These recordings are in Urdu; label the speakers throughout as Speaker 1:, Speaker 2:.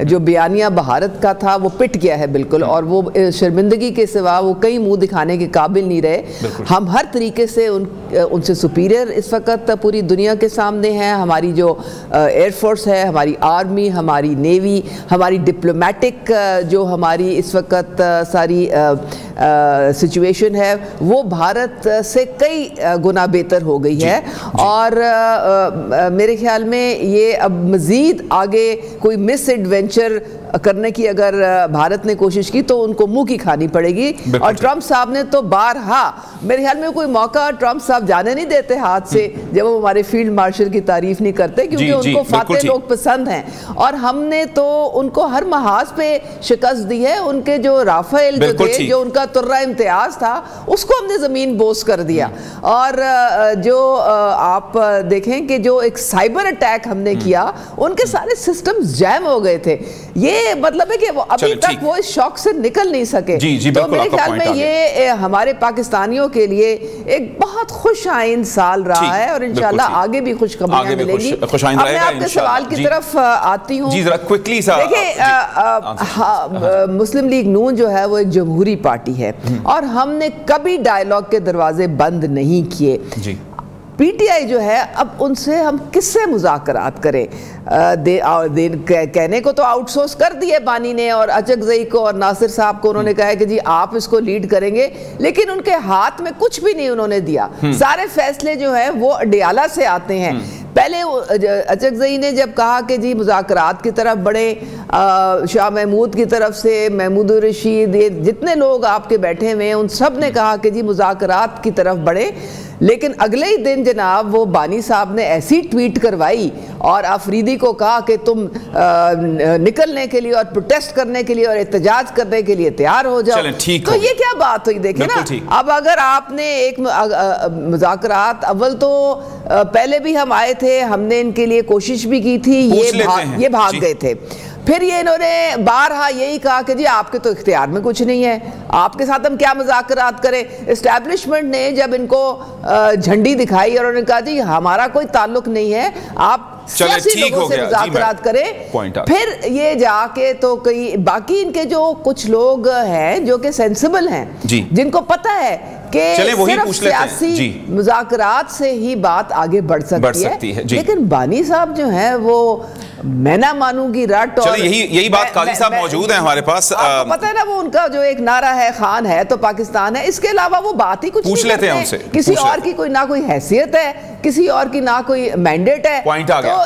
Speaker 1: جو بیانیہ بھارت کا تھا وہ پٹ گیا ہے بالکل، اور وہ شرمندگی کے سوا وہ کئی منہ دکھانے کے قابل نہیں رہے. ہم ہر طریقے سے ان سے سپیریئر اس وقت پوری دنیا کے سامنے ہیں. ہماری جو ایئر فورس ہے، ہماری آرمی، ہماری نیوی، ہماری ڈپلومیٹک جو ہماری اس وقت ساری سچویشن ہے وہ بھارت سے کئی گنا بہتر ہو گئی ہے. اور میرے خیال میں یہ اب مزید آگے کوئی مس ایڈوینچر کرنے کی اگر بھارت نے کوشش کی تو ان کو منہ کی کھانی پڑے گی. اور ٹرمپ صاحب نے تو بارہا، میرے خیال میں کوئی موقع ٹرمپ صاحب جانے نہیں دیتے ہاتھ سے جب وہ ہمارے فیلڈ مارشل کی تعریف نہیں کرتے، کیونکہ ان کو فاتح لوگ پسند ہیں. اور ہم نے تو ان کو ہر محاذ پہ شکست دی ہے. ان کے جو رافیل جو تھے، جو ان کا ترہ امتیاز تھا، اس کو ہم نے زمین بوس کر دیا. اور جو آپ دیکھیں کہ جو ایک سائبر اٹیک ہم نے کیا، ان کے سارے سسٹمز جیم ہو گئے تھے. یہ مطلب ہے کہ وہ ابھی تک وہ اس شوق سے نکل نہیں سکے. تو میرے خیال میں یہ ہمارے پاکستانیوں کے لیے ایک بہت خوش آئند سال رہا ہے، اور انشاءاللہ آگے بھی خوشخبریاں ملیں گی. اب میں آپ کے سوال کی طرف آتی ہوں. دیکھیں، مسلم لیگ نون جو ہے وہ ایک جمہوری پارٹی ہے، اور ہم نے کبھی ڈائیلاگ کے دروازے بند نہیں کیے. پی ٹی آئی جو ہے، اب ان سے ہم کس سے مذاکرات کریں؟ کہنے کو تو آؤٹ سورس کر دیے بانی نے اور اچکزئی کو اور ناصر صاحب کو. انہوں نے کہا کہ جی آپ اس کو لیڈ کریں گے، لیکن ان کے ہاتھ میں کچھ بھی نہیں انہوں نے دیا. سارے فیصلے جو ہیں وہ اڈیالہ سے آتے ہیں. پہلے اچکزئی نے جب کہا کہ جی مذاکرات کی طرف بڑھے، شاہ محمود کی طرف سے، محمود الرشید، جتنے لوگ آپ کے بیٹھے ہوئے ہیں ان سب نے کہا کہ جی مذاکرات کی طرف بڑھے. لیکن اگلے ہی دن جناب وہ بانی صاحب نے ایسی ٹویٹ کروائی اور آفریدی کو کہا کہ تم نکلنے کے لیے اور پروٹیسٹ کرنے کے لیے اور احتجاج کرنے کے لیے تیار ہو جاؤ. تو یہ کیا بات ہوئی؟ دیکھیں نا، اب اگر آپ نے ایک مذاکرات، اول تو پہلے بھی ہم آئے تھے، ہم نے ان کے لیے کوشش بھی کی تھی، یہ بھاگ گئے تھے. پھر یہ انہوں نے بارہا یہی کہا کہ جی آپ کے تو اختیار میں کچھ نہیں ہے، آپ کے ساتھ ہم کیا مذاکرات کریں. اسٹیبلشمنٹ نے جب ان کو جھنڈی دکھائی اور انہوں نے کہا جی ہمارا کوئی تعلق نہیں ہے، آپ سیاسی لوگوں سے مذاکرات کریں. پھر یہ جا کے تو کئی باقی ان کے جو کچھ لوگ ہیں جو کہ سینسیبل ہیں، جن کو پتہ ہے کہ صرف سیاسی مذاکرات سے ہی بات آگے بڑھ سکتی ہے. لیکن بانی صاحب جو ہیں وہ میں نہ مانوں گی رٹ. اور
Speaker 2: یہی بات قاضی صاحب موجود ہیں ہمارے پاس.
Speaker 1: آپ کو پتہ ہے نا وہ ان کا جو ایک نعرہ ہے، خان ہے تو پاکستان ہے، اس کے علاوہ وہ بات ہی کچھ نہیں کرتے ہیں. کسی اور کی کوئی نہ کوئی حیثیت ہے، کسی اور کی نہ کوئی مینڈیٹ ہے.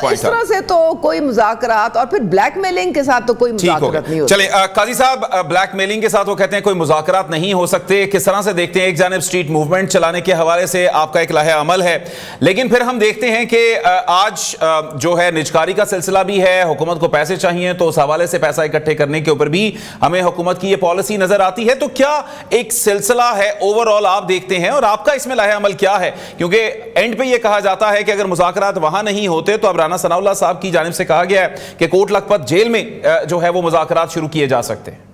Speaker 1: تو اس طرح سے تو کوئی مذاکرات، اور پھر بلیک میلنگ کے ساتھ تو کوئی مذاکرات نہیں ہوتی.
Speaker 2: چلیں قاضی صاحب، بلیک میلنگ کے ساتھ وہ کہتے ہیں کوئی مذاکرات نہیں ہو سکتے. کس طرح سے دیکھتے ہیں؟ ایک جانب اسٹریٹ موومنٹ چلانے کے حوالے سے آپ کا ایک لائحہ عمل ہے، لیکن پھر ہم دیکھتے ہیں کہ آج جو ہے نجکاری کا سلسلہ بھی ہے. حکومت کو پیسے چاہیے تو اس حوالے سے پیسہ اکٹھے کرنے کے اوپر بھی ہمیں حکومت کی یہ پالیسی نظر آتی ہے. تو کیا ایک سلسلہ ہے اوورآل آپ دیکھتے ہیں، اور آپ کا اس میں لائحہ عمل کیا ہے؟ کیونکہ اینڈ پہ یہ کہا جاتا ہے کہ اگر مذاکرات وہاں نہیں ہوتے تو اب رانا ثناء اللہ صاحب کی جانب سے کہا گیا ہے کہ کوٹ لکھپت جیل میں جو ہے وہ مذاکرات شروع کیے جا سکتے ہیں.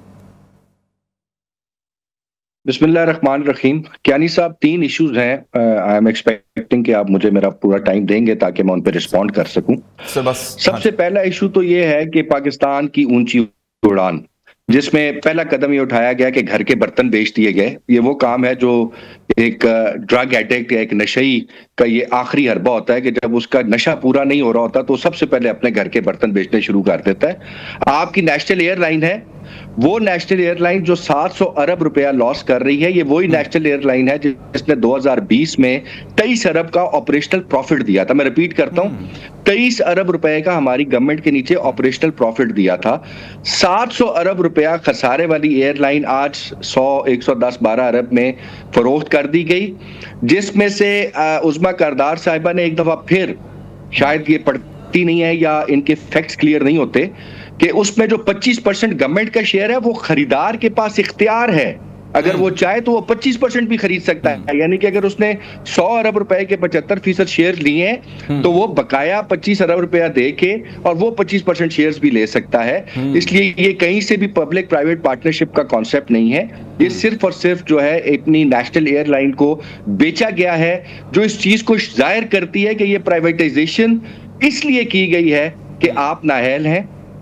Speaker 3: بسم اللہ الرحمن الرحیم. کیانی صاحب، 3 ایشوز ہیں. آئی ایم ایکسپیکٹنگ کہ آپ مجھے میرا پورا ٹائم دیں گے تاکہ میں ان پہ رسپونڈ کر سکوں. سب سے پہلا ایشو تو یہ ہے کہ پاکستان کی اونچی اڑان، جس میں پہلا قدم یہ اٹھایا گیا کہ گھر کے برتن بیچ دیے گئے. یہ وہ کام ہے جو ایک ڈرگ ایڈکٹ یا ایک نشئی کا یہ آخری حربہ ہوتا ہے کہ جب اس کا نشہ پورا نہیں ہو رہا ہوتا تو سب سے پہلے اپنے گھر کے برتن بیچنے شروع کر دیتا ہے. آپ کی نیشنل ایئر لائن ہے، وہ نیشنل ایئر لائن جو 700 ارب روپیہ لاس کر رہی ہے، یہ وہی نیشنل ایئر لائن ہے جس نے 2020 میں 23 ارب کا آپریشنل پروفٹ دیا تھا. میں ریپیٹ کرتا ہوں، 23 ارب روپے کا ہماری گورنمنٹ کے نیچے آپریشنل پروفٹ دیا تھا. 700 ارب روپیہ خسارے والی ایئر لائن آج 100 110 12 ارب میں فروخت کر دی گئی، جس میں سے عظمیٰ کردار صاحبہ نے ایک دفعہ پھر، شاید یہ پڑھتی نہیں ہے یا ان کے فیکٹس کلیئر نہیں ہوتے، کہ اس میں جو 25% گورنمنٹ کا شیئر ہے وہ خریدار کے پاس اختیار ہے. اگر وہ چاہے تو وہ 25% بھی خرید سکتا ہے. یعنی کہ اگر اس نے 100 ارب روپے کے 75% شیئر لیے ہیں تو وہ بقایا 25 ارب روپیہ دے کے اور وہ 25% شیئرز بھی لے سکتا ہے. اس لیے یہ کہیں سے بھی پبلک پرائیویٹ پارٹنرشپ کا کانسیپٹ نہیں ہے. یہ صرف اور صرف جو ہے اپنی نیشنل ایئر لائن کو بیچا گیا ہے، جو اس چیز کو ظاہر کرتی ہے کہ یہ پرائیویٹائزیشن اس لیے کی گئی ہے کہ آپ نااہل ہیں،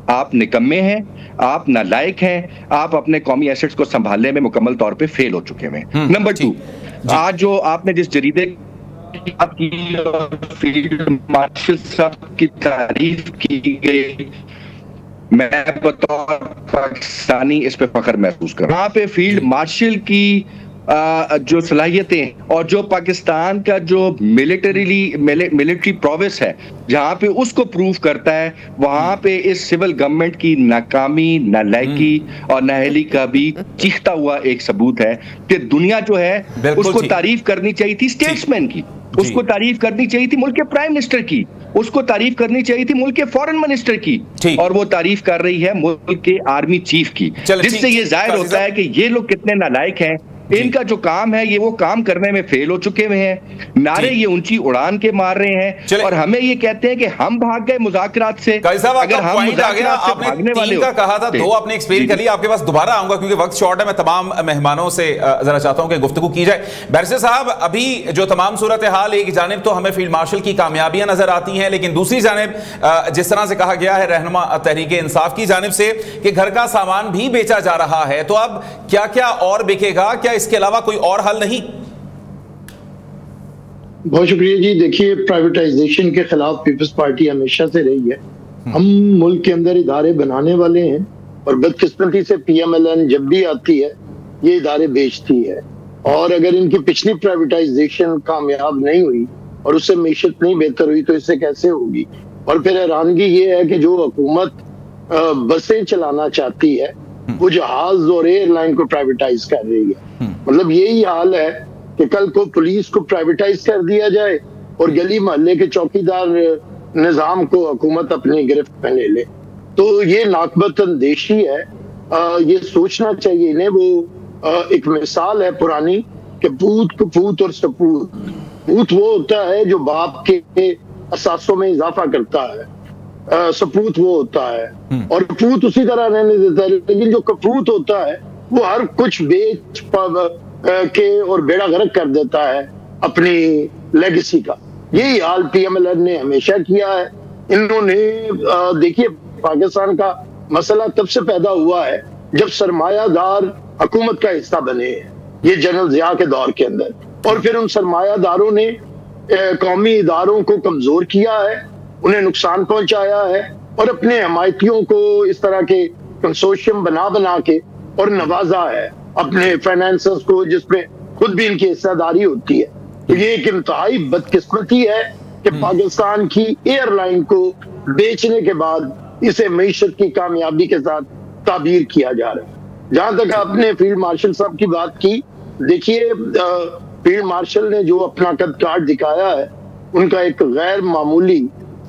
Speaker 3: آپ نکمے ہیں, آپ نالائق ہیں, آپ اپنے قومی ایسٹس کو سنبھالنے میں مکمل طور پہ فیل ہو چکے ہیں. نمبر 2, آج جو آپ نے جس جریدے کی فیلڈ مارشل صاحب کی تعریف کی گئی, میں بطور پاکستانی اس پہ فخر محسوس کر رہا ہوں. وہاں پہ فیلڈ مارشل کی جو صلاحیتیں اور جو پاکستان کا جو ملٹری پرووس ہے, جہاں پہ اس کو پروف کرتا ہے, وہاں پہ اس سول گورنمنٹ کی ناکامی, نالائکی اور نااہلی کا بھی چیختا ہوا ایک ثبوت ہے کہ دنیا جو ہے اس کو تعریف کرنی چاہیے تھی اسٹیٹسمین کی, اس کو تعریف کرنی چاہیے تھی ملک کے پرائم منسٹر کی, اس کو تعریف کرنی چاہیے تھی ملک کے فورن منسٹر کی, اور وہ تعریف کر رہی ہے ملک کے آرمی چیف کی, جس سے یہ ظاہر ہوتا ہے کہ یہ لوگ کتنے نالائق ہیں. ان کا جو کام ہے یہ وہ کام کرنے میں فیل ہو چکے ہوئے ہیں. نعرے یہ اونچی اڑان کے مار رہے ہیں اور ہمیں یہ کہتے ہیں کہ ہم بھاگ گئے مذاکرات سے. اگر ہم مذاکرات سے بھاگنے والے
Speaker 2: کا کہا تھا, 2 آپ نے ایکسپلین کر لیا, آپ کے پاس دوبارہ آؤں گا کیونکہ وقت شارٹ ہے. میں تمام مہمانوں سے ذرا چاہتا ہوں کہ گفتگو کی جائے. بیرسٹر صاحب, ابھی جو تمام صورتحال, ایک جانب تو ہمیں فیلڈ مارشل کی کامیابیاں نظر آتی ہیں, لیکن دوسری جانب جس طرح سے کہا گیا ہے رہنما تحریک انصاف کی جانب سے کہ گھر کا سامان بھی بیچا جا رہا ہے, تو اب کیا کیا اور بکے گا؟ کیا اس کے علاوہ کوئی اور حل نہیں؟
Speaker 4: بہت شکریہ جی. دیکھیے, پرائیویٹائزیشن کے خلاف پیپلز پارٹی ہمیشہ سے رہی ہے. ہم ملک کے اندر ادارے بنانے والے ہیں, اور بدقسمتی سے پی ایم ایل این جب بھی آتی ہے یہ ادارے بیچتی ہے. اور اگر ان کی پچھلی پرائیویٹائزیشن کامیاب نہیں ہوئی اور اس سے معیشت نہیں بہتر ہوئی تو اس سے کیسے ہوگی؟ اور پھر حیرانگی یہ ہے کہ جو حکومت بسیں چلانا چاہتی ہے وہ جہاز اور ایئر لائن کو پرائیویٹائز کر رہی ہے. مطلب یہی حال ہے کہ کل کو پولیس کو پرائیویٹائز کر دیا جائے اور گلی محلے کے چوکیدار نظام کو حکومت اپنی گرفت میں لے لے. تو یہ ناقبت اندیشی ہے. یہ سوچنا چاہیے انہیں. وہ ایک مثال ہے پرانی کہ پوت کپوت اور سپوت. پوت وہ ہوتا ہے جو باپ کے اثاثوں میں اضافہ کرتا ہے, سپوت وہ ہوتا ہے, اور پوت اسی طرح رہنے دیتا ہے. لیکن جو کپوت ہوتا ہے وہ ہر کچھ بیچ کے اور بیڑا غرق کر دیتا ہے اپنی لیگیسی کا. یہی حال پی ایم ایل این نے ہمیشہ کیا ہے. انہوں نے دیکھیے, پاکستان کا مسئلہ تب سے پیدا ہوا ہے جب سرمایہ دار حکومت کا حصہ بنے ہیں, یہ جنرل ضیاء کے دور کے اندر, اور پھر ان سرمایہ داروں نے قومی اداروں کو کمزور کیا ہے, انہیں نقصان پہنچایا ہے, اور اپنے حمایتیوں کو اس طرح کے کنسورشیم بنا کے اور نوازا ہے اپنے فائنینسرز کو, جس میں خود بھی ان کی حصہ داری ہوتی ہے. تو یہ ایک انتہائی بدقسمتی ہے کہ پاکستان کی ایئر لائن کو بیچنے کے بعد اسے معیشت کی کامیابی کے ساتھ تعبیر کیا جا رہا ہے. جہاں تک آپ نے فیلڈ مارشل صاحب کی بات کی, دیکھیے فیلڈ مارشل نے جو اپنا قد کاٹ دکھایا ہے, ان کا ایک غیر معمولی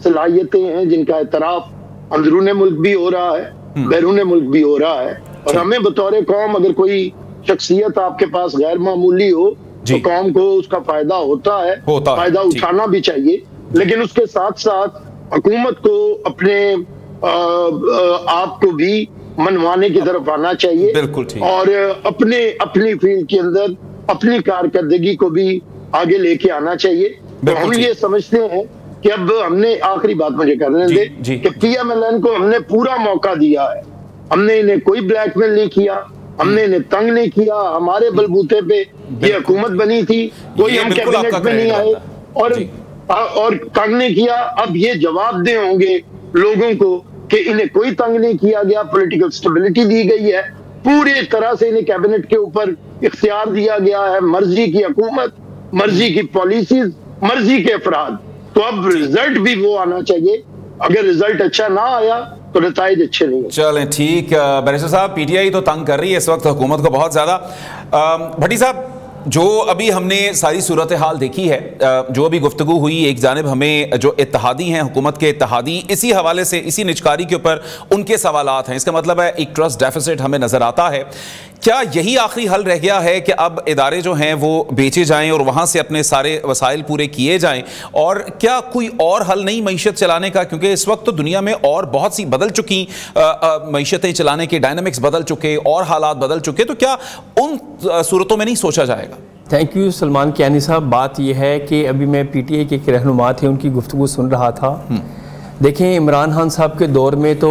Speaker 4: صلاحیتیں ہیں جن کا اعتراف اندرون ملک بھی ہو رہا ہے, بیرون ملک بھی ہو رہا ہے. اور ہمیں بطور قوم اگر کوئی شخصیت آپ کے پاس غیر معمولی ہو تو قوم کو اس کا فائدہ ہوتا ہے, فائدہ اٹھانا بھی چاہیے. لیکن اس کے ساتھ ساتھ حکومت کو اپنے آپ کو بھی منوانے کی طرف آنا چاہیے, اور اپنی فیلڈ کے اندر اپنی کارکردگی کو بھی آگے لے کے آنا چاہیے. تو ہم یہ سمجھتے ہیں کہ اب ہم نے, آخری بات مجھے کرنے دے, کہ پی ایم ایل این کو ہم نے پورا موقع دیا ہے. ہم نے انہیں کوئی بلیک میل نہیں کیا, ہم نے انہیں تنگ نہیں کیا. ہمارے بلبوتے پہ یہ حکومت بنی تھی, کوئی ہم کیبنٹ میں نہیں آئے اور تنگ نہیں کیا. اب یہ جواب دے ہوں گے لوگوں کو کہ انہیں کوئی تنگ نہیں کیا گیا, پولیٹیکل سٹیبلٹی دی گئی ہے, پوری طرح سے انہیں کیبنٹ کے اوپر اختیار دیا گیا ہے, مرضی کی حکومت, مرضی کی پالیسیز, مرضی کے افراد. تو اب رزلٹ بھی وہ آنا چاہیے. اگر رزلٹ اچھا نہ آیا تو نتائج اچھے نہیں.
Speaker 2: چلیں ٹھیک. بیرسٹر صاحب, پی ٹی آئی تو تنگ کر رہی ہے اس وقت حکومت کو بہت زیادہ. بھٹی صاحب, جو ابھی ہم نے ساری صورتحال دیکھی ہے, جو ابھی گفتگو ہوئی, ایک جانب ہمیں جو اتحادی ہیں, حکومت کے اتحادی, اسی حوالے سے اسی نچکاری کے اوپر ان کے سوالات ہیں. اس کا مطلب ہے ایک ٹرسٹ ڈیفیسٹ ہمیں نظر آتا ہے. کیا یہی آخری حل رہ گیا ہے کہ اب ادارے جو ہیں وہ بیچے جائیں اور وہاں سے اپنے سارے وسائل پورے کیے جائیں, اور کیا کوئی اور حل نہیں معیشت چلانے کا؟ کیونکہ اس وقت تو دنیا میں اور بہت سی بدل چکی معیشتیں چلانے کے ڈائنامکس بدل چکے اور حالات بدل چکے, تو کیا ان صورتوں میں نہیں سوچا جائے گا؟
Speaker 5: تھینک یو سلمان کیانی صاحب. بات یہ ہے کہ ابھی میں پی ٹی آئی کے رہنما تھے, ان کی گفتگو سن رہا تھا. دیکھیں, عمران خان صاحب کے دور میں تو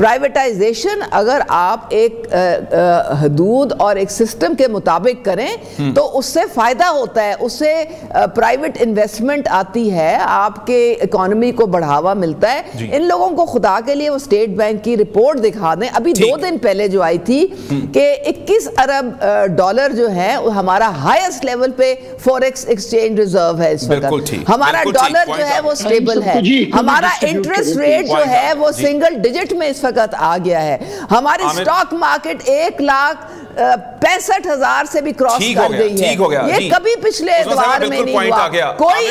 Speaker 1: پرائیویٹائزیشن اگر آپ ایک حدود اور ایک سسٹم کے مطابق کریں تو اس سے فائدہ ہوتا ہے, اس سے پرائیویٹ انویسٹمنٹ آتی ہے, آپ کے اکانومی کو بڑھاوا ملتا ہے. ان لوگوں کو خدا کے لیے وہ اسٹیٹ بینک کی رپورٹ دکھا دیں, ابھی 2 دن پہلے جو آئی تھی کہ 21 ارب ڈالر جو ہے ہمارا ہائیسٹ لیول پہ فوریکس ایکسچینج ریزرو ہے اس وقت, ہمارا ڈالر جو ہے وہ سٹیبل ہے, ہمارا انٹرسٹ ریٹ جو ہے وہ سنگل ڈیجٹ میں اس وقت آ گیا ہے, ہماری اسٹاک مارکیٹ 1,65,000 سے بھی کراس کر گئی ہے. یہ کبھی پچھلے ادوار میں نہیں ہوا. کوئی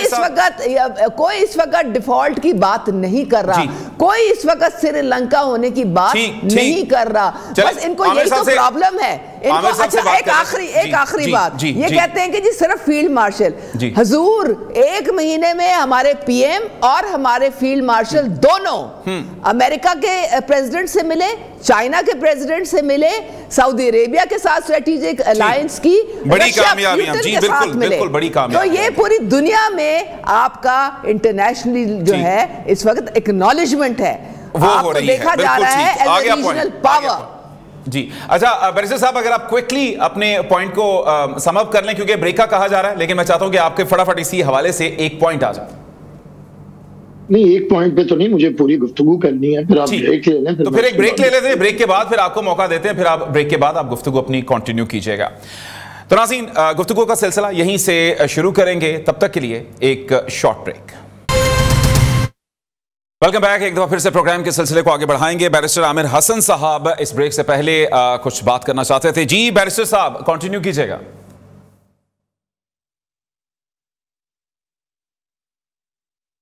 Speaker 1: اس وقت ڈیفالٹ کی بات نہیں کر رہا, کوئی اس وقت سری لنکا ہونے کی بات نہیں کر رہا, بس ان کو یہی تو پرابلم ہے. اچھا ایک آخری بات, یہ کہتے ہیں کہ جی صرف فیلڈ مارشل. حضور 1 مہینے میں ہمارے پی ایم اور ہمارے فیلڈ مارشل دونوں امریکہ کے پریزیڈنٹ سے ملے, چائنا کے پریزیڈنٹ سے ملے, سعودی عربیہ کے ساتھ اسٹریٹجک الائنس کی,
Speaker 2: بڑی کامیابیاں جی بالکل بڑی کامیابی.
Speaker 1: تو یہ پوری دنیا میں آپ کا انٹرنیشنلی جو ہے اس وقت ایکنالجمنٹ ہے, آپ کو دیکھا جا رہا ہے ایز اے ریجنل پاور.
Speaker 2: جی اچھا بیرسٹر صاحب, اگر آپ کوئکلی اپنے پوائنٹ کو سم اپ کر لیں, کیونکہ بریک کا کہا جا رہا ہے, لیکن میں چاہتا ہوں کہ آپ کے فٹافٹ اسی حوالے سے ایک پوائنٹ آ جائے.
Speaker 4: نہیں ایک پوائنٹ پہ تو نہیں, مجھے پوری گفتگو کرنی ہے, پھر آپ بریک لے لیں.
Speaker 2: تو پھر ایک بریک لے لیتے ہیں, بریک کے بعد پھر آپ کو موقع دیتے ہیں, پھر آپ بریک کے بعد آپ گفتگو اپنی کنٹینیو کیجئے گا. تو ناظرین گفتگو کا سلسلہ یہیں سے شروع کریں گے, تب تک کے لیے ایک شارٹ بریک. ویلکم بیک, ایک دفعہ پھر سے پروگرام کے سلسلے کو آگے بڑھائیں گے. بیرسٹر عامر حسن صاحب اس بریک سے پہلے کچھ بات کرنا چاہتے تھے. جی بیرسٹر صاحب کنٹینیو کیجئے گا.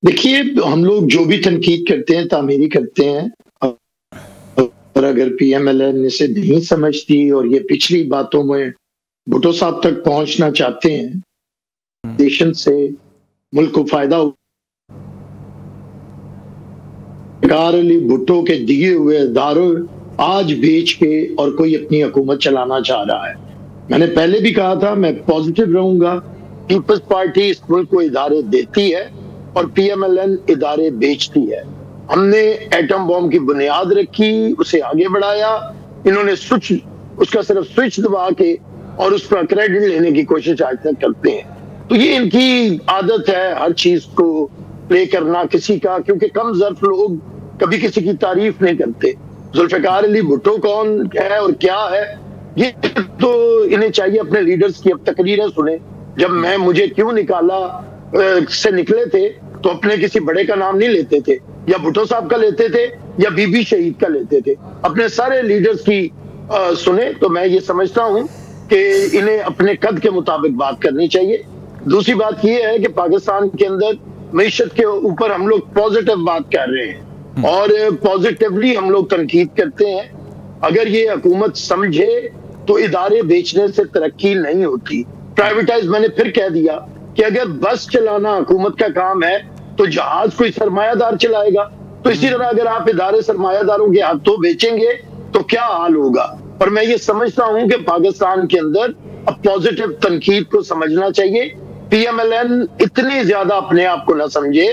Speaker 4: دیکھیے ہم لوگ جو بھی تنقید کرتے ہیں تعمیری کرتے ہیں, اور اگر پی ایم ایل این اسے نہیں سمجھتی اور یہ پچھلی باتوں میں بھٹو صاحب تک پہنچنا چاہتے ہیں, دیشن سے ملک کو فائدہ علی بھٹو کے دیے ہوئے اداروں آج بیچ کے اور کوئی اپنی حکومت چلانا چاہ رہا ہے. میں نے پہلے بھی کہا تھا میں پازیٹیو رہوں گا. پیپلز پارٹی اس ملک کو ادارے دیتی ہے اور پی ایم ایل این ادارے بیچتی ہے. ہم نے ایٹم بم کی بنیاد رکھی, اسے آگے بڑھایا, انہوں نے اس کا صرف سوئچ دبا کے اور اس پر کریڈٹ لینے کی کوشش آج تک کرتے ہیں. تو یہ ان کی عادت ہے ہر چیز کو پلے کرنا کسی کا, کیونکہ کم ظرف لوگ کبھی کسی کی تعریف نہیں کرتے. ذوالفقار علی بھٹو کون ہے اور کیا ہے, یہ تو انہیں چاہیے اپنے لیڈرز کی اب تقریریں سنیں. جب مجھے کیوں نکالا سے نکلے تھے تو اپنے کسی بڑے کا نام نہیں لیتے تھے, یا بھٹو صاحب کا لیتے تھے یا بی بی شہید کا لیتے تھے. اپنے سارے لیڈرز کی سنیں. تو میں یہ سمجھتا ہوں کہ انہیں اپنے قد کے مطابق بات کرنی چاہیے. دوسری بات یہ ہے کہ پاکستان کے اندر معیشت کے اوپر ہم لوگ پازیٹیو بات کر رہے ہیں اور پازیٹیولی ہم لوگ تنقید کرتے ہیں. اگر یہ حکومت سمجھے تو ادارے بیچنے سے ترقی نہیں ہوتی. پرائیویٹائز میں نے پھر کہہ دیا کہ اگر بس چلانا حکومت کا کام ہے تو جہاز کوئی سرمایہ دار چلائے گا. تو اسی طرح اگر آپ ادارے سرمایہ داروں کے ہاتھوں بیچیں گے تو کیا حال ہوگا. اور میں یہ سمجھتا ہوں کہ پاکستان کے اندر اب پازیٹیو تنقید کو سمجھنا چاہیے. پی ایم ایل این اتنی زیادہ اپنے آپ کو نہ سمجھے.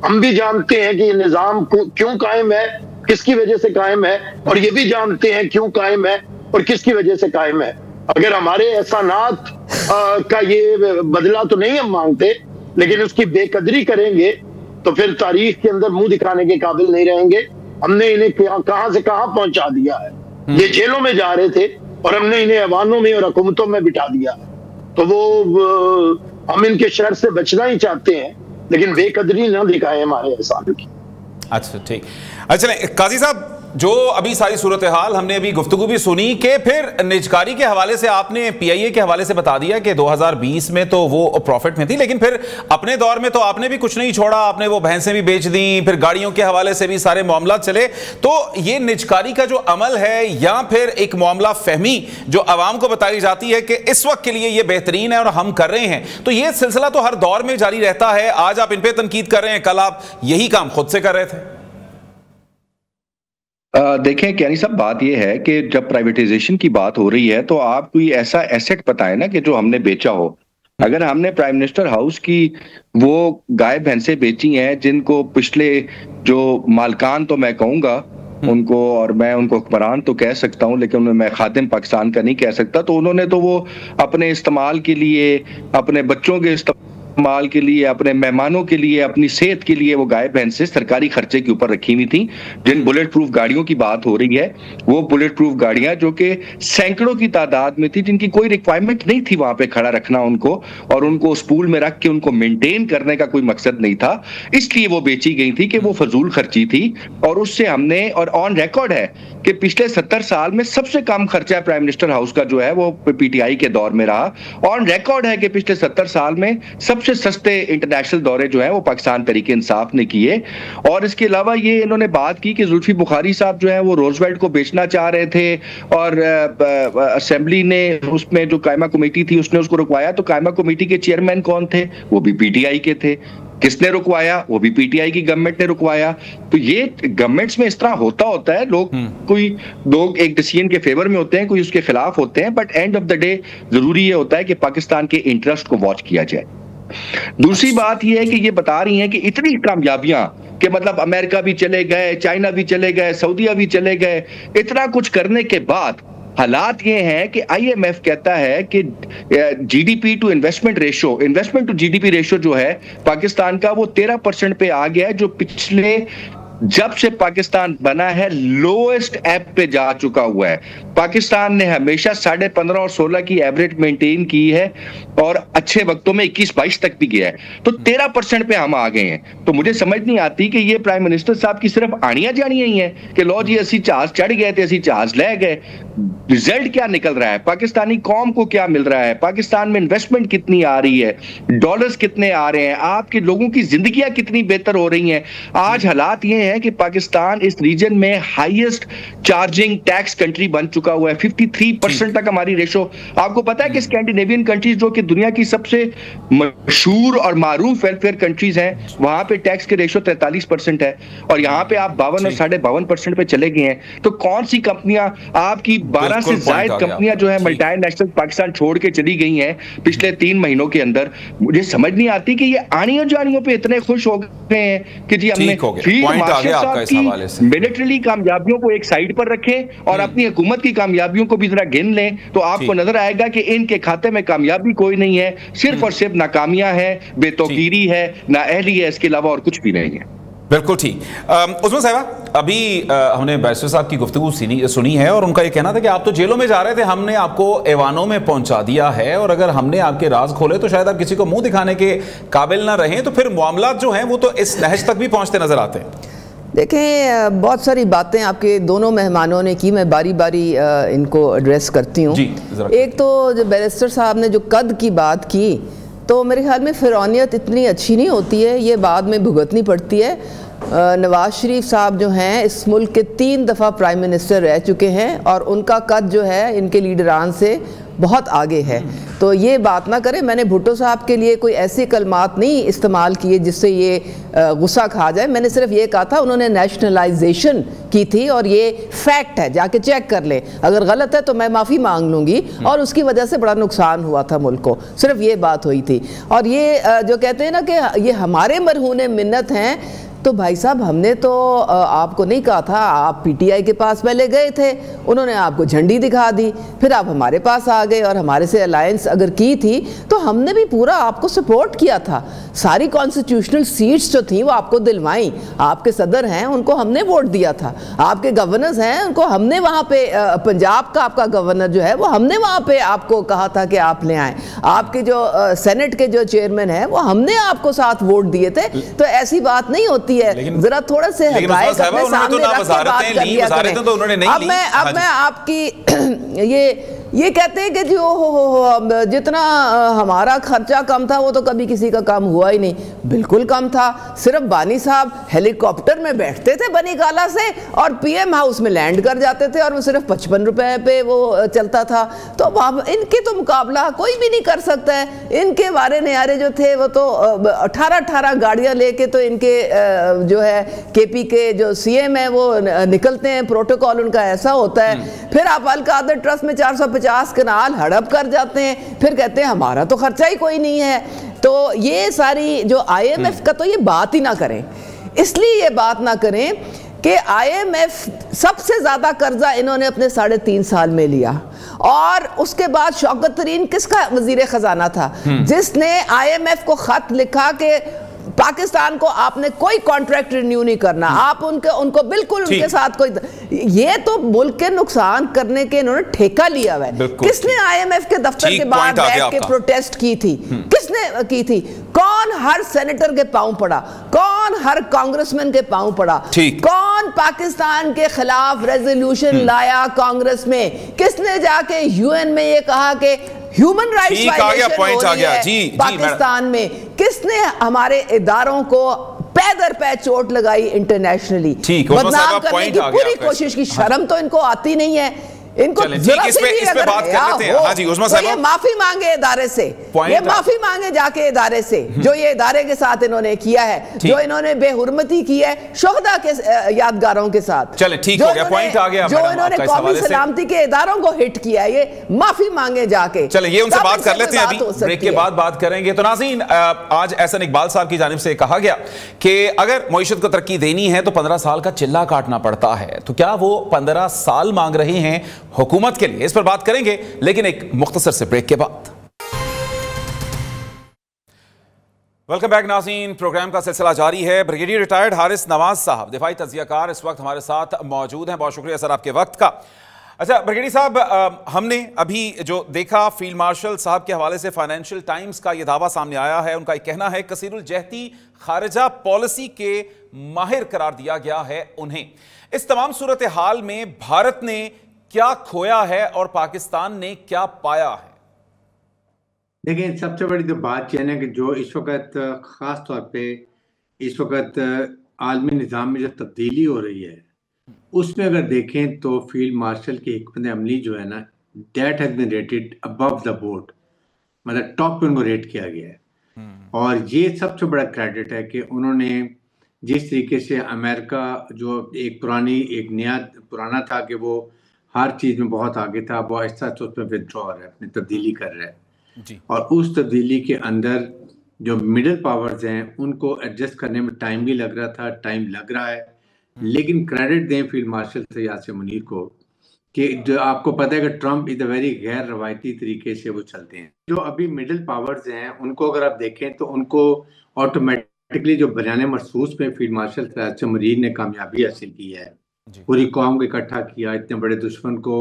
Speaker 4: ہم بھی جانتے ہیں کہ یہ نظام کیوں قائم ہے, کس کی وجہ سے قائم ہے, اور یہ بھی جانتے ہیں کیوں قائم ہے اور کس کی وجہ سے قائم ہے. اگر ہمارے احسانات کا یہ بدلہ تو نہیں ہم مانگتے, لیکن اس کی بے قدری کریں گے تو پھر تاریخ کے اندر منہ دکھانے کے قابل نہیں رہیں گے. ہم نے انہیں کہاں سے کہاں پہنچا دیا ہے. یہ جیلوں میں جا رہے تھے اور ہم نے انہیں ایوانوں میں اور حکومتوں میں بٹھا دیا. تو وہ ہم ان کے شر سے بچنا ہی چاہتے ہیں, لیکن بے قدری نہ دکھائیں ہمارے احسان کی.
Speaker 2: اچھا ٹھیک. اچھا قاضی صاحب, جو ابھی ساری صورتحال ہم نے ابھی گفتگو بھی سنی کہ پھر نجکاری کے حوالے سے آپ نے پی آئی اے کے حوالے سے بتا دیا کہ 2020 میں تو وہ پروفٹ میں تھی, لیکن پھر اپنے دور میں تو آپ نے بھی کچھ نہیں چھوڑا, آپ نے وہ بھینسیں بھی بیچ دیں, پھر گاڑیوں کے حوالے سے بھی سارے معاملات چلے. تو یہ نجکاری کا جو عمل ہے یا پھر ایک معاملہ فہمی جو عوام کو بتائی جاتی ہے کہ اس وقت کے لیے یہ بہترین ہے اور ہم کر رہے ہیں, تو یہ سلسلہ تو ہر دور میں جاری رہتا ہے. آج آپ ان پہ تنقید کر رہے ہیں, کل آپ یہی کام خود سے کر رہے تھے.
Speaker 3: دیکھیں کیانی صاحب, بات یہ ہے کہ جب پرائیویٹائزیشن کی بات ہو رہی ہے تو آپ کوئی ایسا ایسٹ بتائیں نا کہ جو ہم نے بیچا ہو. اگر ہم نے پرائم منسٹر ہاؤس کی وہ گائے بھینسیں بیچی ہیں جن کو پچھلے جو مالکان تو میں کہوں گا ان کو, اور میں ان کو حکمران تو کہہ سکتا ہوں لیکن میں خادم پاکستان کا نہیں کہہ سکتا. تو انہوں نے تو وہ اپنے استعمال کے لیے, اپنے بچوں کے استعمال کے لیے, اپنے مہمانوں کے لیے, اپنی صحت کے لیے وہ گائے بھینس سے سرکاری خرچے کے اوپر رکھی ہوئی تھیں. جن بلٹ پروف گاڑیوں کی بات ہو رہی ہے, وہ بلٹ پروف گاڑیاں جو کہ سینکڑوں کی تعداد میں تھی, جن کی کوئی ریکوائرمنٹ نہیں تھی وہاں پہ کھڑا رکھنا ان کو, اور ان کو اس پول میں رکھ کے ان کو مینٹین کرنے کا کوئی مقصد نہیں تھا, اس لیے وہ بیچی گئی تھی کہ وہ فضول خرچی تھی. اور اس سے ہم نے, اور آن ریکارڈ ہے کہ پچھلے 70 سال میں سب سے کم خرچہ پرائم منسٹر ہاؤس کا جو ہے وہ پی ٹی آئی کے دور میں رہا. آن ریکارڈ ہے کہ پچھلے 70 سال میں سب سے سستے انٹرنیشنل دورے جو ہیں وہ پاکستان تحریک انصاف نے کیے. اور اس کے علاوہ یہ انہوں نے بات کی کہ زلفی بخاری صاحب جو ہیں وہ روزویلٹ کو بیچنا چاہ رہے تھے, اور اسمبلی نے اس میں جو قائمہ کمیٹی تھی اس نے اس کو رکوایا. تو قائمہ کمیٹی کے چیئرمین کون تھے؟ وہ بھی پی ٹی آئی کے تھے. کس نے رکوایا؟ وہ بھی پی ٹی آئی کی گورنمنٹ نے رکوایا. تو یہ گورنمنٹس میں اس طرح ہوتا ہے, لوگ ایک ڈیسیژن کے فیور میں ہوتے ہیں, کوئی اس کے خلاف ہوتے ہیں, but and of the day ضروری یہ ہوتا ہے کہ پاکستان کے انٹرسٹ کو واچ کیا جائے. دوسری بات یہ ہے کہ یہ بتا رہی ہیں کہ اتنی کامیابیاں کہ مطلب امریکہ بھی چلے گئے, چائنا بھی چلے گئے, سعودیہ بھی چلے گئے, اتنا کچھ کرنے کے بعد حالات یہ ہیں کہ آئی ایم ایف کہتا ہے کہ G D P to investment ratio, investment to G D P ratio جو ہے پاکستان کا وہ 13% پہ آ گیا ہے, جو پچھلے جب سے پاکستان بنا ہے لوئسٹ ایپ پہ جا چکا ہوا ہے. پاکستان نے ہمیشہ 15.5 اور 16 کی ایوریج مینٹین کی ہے, اور اچھے وقتوں میں 21-22 تک بھی گیا ہے. تو 13% پہ ہم آ گئے ہیں. تو مجھے سمجھ نہیں آتی کہ یہ پرائم منسٹر صاحب کی صرف آنیاں جانیاں ہی ہیں کہ لو جی اسی جہاز چڑھ گئے تھے, اسی جہاز لے گئے. رزلٹ کیا نکل رہا ہے, پاکستانی قوم کو کیا مل رہا ہے, پاکستان میں انویسٹمنٹ کتنی آ رہی ہے, ڈالرز کتنے آ رہے ہیں, آپ کے لوگوں کی زندگیاں کتنی بہتر ہو رہی ہیں. آج حالات یہ ہیں کہ پاکستان اس ریجن میں ہائیسٹ چارجنگ ٹیکس کنٹری بن چکا ہوا ہے. 53% تک ہماری ریشو. آپ کو پتا ہے کہ اسکینڈینیوین کنٹریز جو کہ دنیا کی سب سے مشہور اور معروف ویلفیئر کنٹریز ہیں, وہاں پہ ٹیکس کے ریشو 43% ہے, اور یہاں پہ آپ 52 اور 52.5% پہ چلے گئے ہیں. تو کون سی کمپنیاں, آپ کی 12 سے زائد کمپنیاں جو ہیں ملٹی نیشنل پاکستان چھوڑ کے چلی گئی ہیں پچھلے 3 مہینوں کے اندر. مجھے سمجھ نہیں آتی کہ یہ آنیوں جانیوں پہ اتنے خوش ہو گئے ہیں کہ جی ہم نے ملٹریلی کامیابیوں کو ایک سائیڈ پر رکھیں اور اپنی حکومت کی کامیابیوں کو بھی ذرا گن لیں, تو آپ کو نظر آئے گا کہ ان کے کھاتے میں کامیابی کوئی نہیں ہے, صرف اور صرف ناکامیاں ہیں, بے توقیری ہے, نااہلی ہے, اس کے علاوہ اور کچھ بھی نہیں ہے.
Speaker 2: بالکل ٹھیک. عثمان صاحبہ, ابھی ہم نے بیرسٹر صاحب کی گفتگو سنی ہے, اور ان کا یہ کہنا تھا کہ آپ تو جیلوں میں جا رہے تھے, ہم نے آپ کو ایوانوں میں پہنچا دیا ہے, اور اگر ہم نے آپ کے راز کھولے تو شاید آپ کسی کو منہ دکھانے کے قابل نہ رہیں, تو پھر معاملات جو ہیں وہ تو اس نہج تک بھی پہنچتے نظر آتے ہیں.
Speaker 1: دیکھیں, بہت ساری باتیں آپ کے دونوں مہمانوں نے کی, میں باری باری ان کو ایڈریس کرتی ہوں. ایک تو جو بیرسٹر صاحب نے جو قد کی بات کی, تو میرے خیال میں فرعونیت اتنی اچھی نہیں ہوتی ہے, یہ بعد میں بھگتنی پڑتی ہے. نواز شریف صاحب جو ہیں اس ملک کے 3 دفعہ پرائم منسٹر رہ چکے ہیں, اور ان کا قد جو ہے ان کے لیڈران سے بہت آگے ہے. تو یہ بات نہ کریں. میں نے بھٹو صاحب کے لیے کوئی ایسی کلمات نہیں استعمال کیے جس سے یہ غصہ کھا جائے. میں نے صرف یہ کہا تھا انہوں نے نیشنلائزیشن کی تھی, اور یہ فیکٹ ہے, جا کے چیک کر لیں. اگر غلط ہے تو میں معافی مانگ لوں گی, اور اس کی وجہ سے بڑا نقصان ہوا تھا ملک کو, صرف یہ بات ہوئی تھی. اور یہ جو کہتے ہیں نا کہ یہ ہمارے مرہون منت ہیں, تو بھائی صاحب ہم نے تو آپ کو نہیں کہا تھا, آپ پی ٹی آئی کے پاس پہلے گئے تھے, انہوں نے آپ کو جھنڈی دکھا دی, پھر آپ ہمارے پاس آ گئے, اور ہمارے سے الائنس اگر کی تھی تو ہم نے بھی پورا آپ کو سپورٹ کیا تھا. ساری کانسٹیٹیوشنل سیٹس جو تھیں وہ آپ کو دلوائیں, آپ کے صدر ہیں ان کو ہم نے ووٹ دیا تھا, آپ کے گورنرز ہیں ان کو ہم نے وہاں پہ, پنجاب کا آپ کا گورنر جو ہے وہ ہم نے وہاں پہ آپ کو کہا تھا کہ آپ لے آئیں, آپ کے جو سینٹ کے جو چیئرمین ہیں وہ ہم نے آپ کو ساتھ ووٹ دیے تھے. تو ایسی بات نہیں ہوتی ہے, ذرا تھوڑا سے حقائق اپنے سامنے رکھ کے بات کر لیا کریں. اب میں آپ کی یہ کہتے ہیں کہ جو جتنا ہمارا خرچہ کم تھا وہ تو کبھی کسی کا کم ہوا ہی نہیں. بالکل کم تھا. صرف بانی صاحب ہیلی کاپٹر میں بیٹھتے تھے بنی گالا سے, اور پی ایم ہاؤس میں لینڈ کر جاتے تھے, اور وہ صرف 55 روپے پہ وہ چلتا تھا. تو ان کے تو مقابلہ کوئی بھی نہیں کر سکتا ہے. ان کے وارے نیارے جو تھے وہ تو 18 گاڑیاں لے کے تو ان کے جو ہے کے پی کے جو سی ایم ہے وہ نکلتے ہیں, پروٹوکول ان کا ایسا ہوتا ہے. پھر آپ القادر ٹرسٹ میں 450 کنال ہڑپ کر جاتے ہیں, پھر کہتے ہیں ہمارا تو خرچہ ہی کوئی نہیں ہے. تو یہ ساری جو آئی ایم ایف کا تو یہ بات ہی نہ کریں, اس لیے یہ بات نہ کریں کہ IMF سب سے زیادہ قرضہ انہوں نے اپنے 3.5 سال میں لیا، اور اس کے بعد شوکت ترین کس کا وزیر خزانہ تھا جس نے IMF کو خط لکھا کہ پاکستان کو آپ نے کوئی کانٹریکٹ رینیو نہیں کرنا، آپ ان کو بالکل ان کے ساتھ کوئی، یہ تو ملک کے نقصان کرنے کے انہوں نے ٹھیکہ لیا ہوا ہے۔ کس نے IMF کے دفتر کے باہر بیٹھ کے پروٹیسٹ کی تھی؟ کس نے کی تھی؟ کون ہر سینیٹر کے پاؤں پڑا؟ کون ہر کانگریسمین کے پاؤں پڑا؟ کون پاکستان کے خلاف ریزولوشن لایا کانگریس میں؟ کس نے جا کے UN میں یہ کہا کہ ہیومن رائٹس وائلیشن ہو رہی ہے پاکستان میں؟ کس نے ہمارے اداروں کو پے در پے چوٹ لگائی انٹرنیشنلی؟ بدنام کرنے کی پوری کوشش کی، شرم تو ان کو آتی نہیں ہے، ان کو ذرا سے بھی اگر یہ معافی مانگے ادارے سے، یہ معافی مانگے جا کے ادارے سے جو یہ ادارے کے ساتھ انہوں نے کیا ہے، جو انہوں نے بے حرمتی کی ہے شہداء کے یادگاروں کے ساتھ، جو انہوں نے قومی سلامتی کے اداروں کو ہٹ کیا ہے، یہ معافی مانگے جا کے۔
Speaker 2: چلیں یہ ان سے بات کر لیتے ہیں، ابھی بریک کے بعد بات کریں گے۔ تو ناظرین، آج احسن اقبال صاحب کی جانب سے کہا گیا کہ اگر معیشت کو ترقی دینی ہے تو 15 سال کا چلہ کاٹنا پڑتا ہے، تو کیا وہ 15 سال مانگ رہے ہیں حکومت کے لیے؟ اس پر بات کریں گے لیکن ایک مختصر سے بریک کے بعد۔ ویلکم بیک ناظرین، پروگرام کا سلسلہ جاری ہے۔ بریگیڈیئر ریٹائرڈ حارث نواز صاحب، دفاعی تجزیہ کار، اس وقت ہمارے ساتھ موجود ہیں۔ بہت شکریہ سر آپ کے وقت کا۔ اچھا بریگیڈیئر صاحب، ہم نے ابھی جو دیکھا فیلڈ مارشل صاحب کے حوالے سے فائنینشیل ٹائمز کا یہ دعویٰ سامنے آیا ہے، ان کا یہ کہنا ہے کثیر الجہتی خارجہ پالیسی کے ماہر قرار دیا گیا ہے انہیں۔ اس تمام صورتحال میں بھارت نے کیا کھویا ہے اور پاکستان نے کیا پایا ہے؟
Speaker 6: دیکھیں، سب سے بڑی تو بات یہ ہے کہ جو اس وقت خاص طور پہ اس وقت عالمی نظام میں جو تبدیلی ہو رہی ہے، اس میں اگر دیکھیں تو فیلڈ مارشل کی حکمت عملی جو ہے نا، that has been rated above the board, مطلب ٹاپ پہ ان کو ریٹ کیا گیا ہے۔ اور یہ سب سے بڑا کریڈٹ ہے کہ انہوں نے جس طریقے سے امریکہ جو ایک نیا پرانا تھا کہ وہ ہر چیز میں بہت آگے تھا، وہ آہستہ آہستہ اس میں ودرا رہا ہے، اپنی تبدیلی کر رہا ہے، اور اس تبدیلی کے اندر جو مڈل پاورز ہیں ان کو ایڈجسٹ کرنے میں ٹائم بھی لگ رہا تھا، ٹائم لگ رہا ہے۔ لیکن کریڈٹ دیں فیلڈ مارشل سے یاسر منیر کو کہ جو آپ کو پتہ ہے کہ ٹرمپ از اے ویری غیر روایتی طریقے سے وہ چلتے ہیں۔ جو ابھی مڈل پاورز ہیں ان کو اگر آپ دیکھیں تو ان کو آٹومیٹکلی جو بنیان مرصوص میں فیلڈ مارشل یاسر منیر نے کامیابی حاصل کی ہے، پوری قوم کو اکٹھا کیا، اتنے بڑے دشمن کو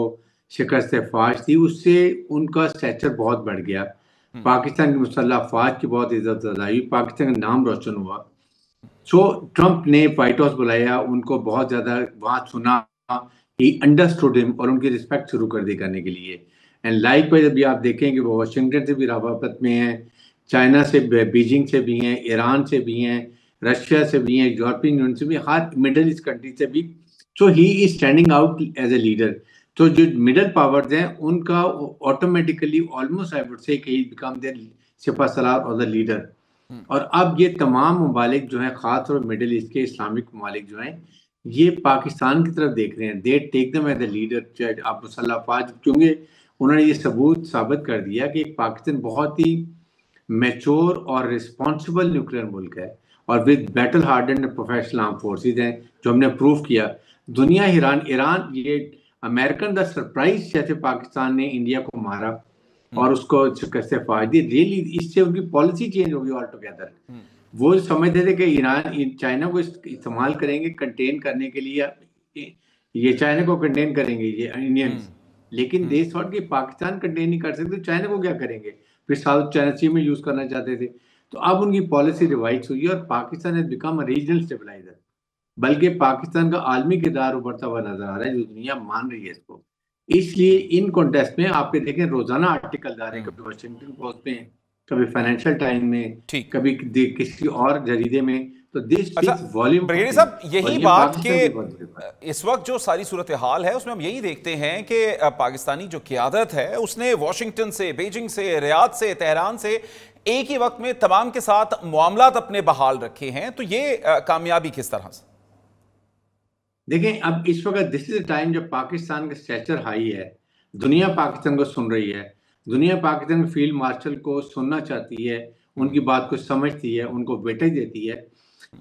Speaker 6: شکست فاش دی، اس سے ان کا سٹیچر بہت بڑھ گیا، پاکستان کی مسلح افواج کی بہت عزت افزائی، پاکستان کا نام روشن ہوا۔ سو ٹرمپ نے وائٹ ہاؤس بلایا، ان کو بہت زیادہ وہاں سنا، ہی انڈرسٹوڈ ہم، اور ان کی رسپیکٹ شروع کر دی کرنے کے لیے۔ اینڈ لائک وائز ابھی آپ دیکھیں کہ وہ واشنگٹن سے بھی روابط میں ہیں، چائنا سے، بیجنگ سے بھی ہیں، ایران سے بھی ہیں، رشیا سے بھی ہیں، یورپین یونین سے بھی، ہر مڈل ایسٹ کنٹری سے بھی۔ So he is standing out as a leader. تو جو مڈل پاورز ہیں ان کا automatically almost I would say کہ he become their سپہ سالار اور the leader۔ اور اب یہ تمام ممالک جو ہیں، خاص طور مڈل ایسٹ کے اسلامک ممالک جو ہیں، یہ پاکستان کی طرف دیکھ رہے ہیں، they take them as a leader۔ آپ مسلح افواج، کیونکہ انہوں نے یہ ثابت کر دیا کہ پاکستان بہت ہی میچور اور رسپانسبل نیوکلیئر ملک ہے، اور with battle hardened professional arm forces ہیں، جو ہم نے پروف کیا۔ دنیا ایران یہ امریکن دا سرپرائز جیسے پاکستان نے انڈیا کو مارا اور اس کو شکست فاش دی، ریئلی اس سے ان کی پالیسی چینج ہوگی آل ٹوگیدر۔ وہ سمجھتے تھے کہ ایران چائنا کو استعمال کریں گے کنٹین کرنے کے لیے، یہ چائنا کو کنٹین کریں گے یہ انڈینز، لیکن دے تھاٹ کہ پاکستان کنٹین نہیں کر سکتے، چائنا کو کیا کریں گے؟ پھر ساؤتھ چائنا سی میں یوز کرنا چاہتے تھے۔ تو اب ان کی پالیسی ریوائز ہوئی اور Pakistan has become a regional stabilizer، بلکہ پاکستان کا عالمی کردار ابھرتا ہوا نظر آ رہا ہے، جو دنیا مان رہی ہے اس کو۔ اس لیے ان کانٹیسٹ میں آپ کے دیکھیں روزانہ آرٹیکل آ رہے ہیں، کبھی واشنگٹن پوسٹ میں، کبھی فائنینشیل ٹائم میں، کبھی کسی اور جریدے میں۔ تو
Speaker 2: بریگیڈیئر صاحب، یہی بات کہ اس وقت جو ساری صورتحال ہے اس میں ہم یہی دیکھتے ہیں کہ پاکستانی جو قیادت ہے اس نے واشنگٹن سے، بیجنگ سے، ریاض سے، تہران سے ایک ہی وقت میں تمام کے ساتھ معاملات اپنے بحال رکھے ہیں۔ تو یہ کامیابی کس طرح سے؟
Speaker 6: دیکھیں، اب اس وقت دس از اے ٹائم جب پاکستان کا اسٹیچر ہائی ہے، دنیا پاکستان کو سن رہی ہے، دنیا پاکستان کے فیلڈ مارشل کو سننا چاہتی ہے، ان کی بات کو سمجھتی ہے، ان کو ویٹیج دیتی ہے۔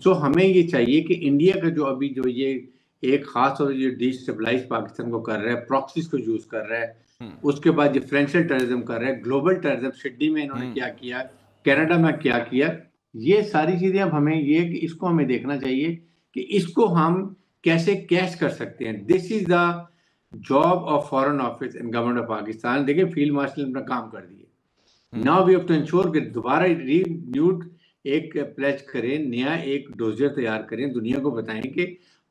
Speaker 6: سو ہمیں یہ چاہیے کہ انڈیا کا جو ابھی جو یہ ایک خاص طور سے جو ڈیسٹیبلائز پاکستان کو کر رہا ہے، پراکسیز کو یوز کر رہا ہے، اس کے بعد ڈفرینشیل ٹیررزم کر رہا ہے، گلوبل ٹیررزم، سڈنی میں انہوں نے کیا کیا، کینیڈا میں کیا کیا، یہ ساری چیزیں اب ہمیں اس کو ہمیں دیکھنا چاہیے کہ اس کو ہم کیسے کیچ کر سکتے ہیں. This is the job of foreign office and government of Pakistan. دیکھیں فیلڈ مارشل نے اپنا کام کر دیا. Now we have to ensure کہ دوبارہ ری نیوڈ ایک پلیج کریں، نیا ایک ڈوزر تیار کریں، دنیا کو بتائیں کہ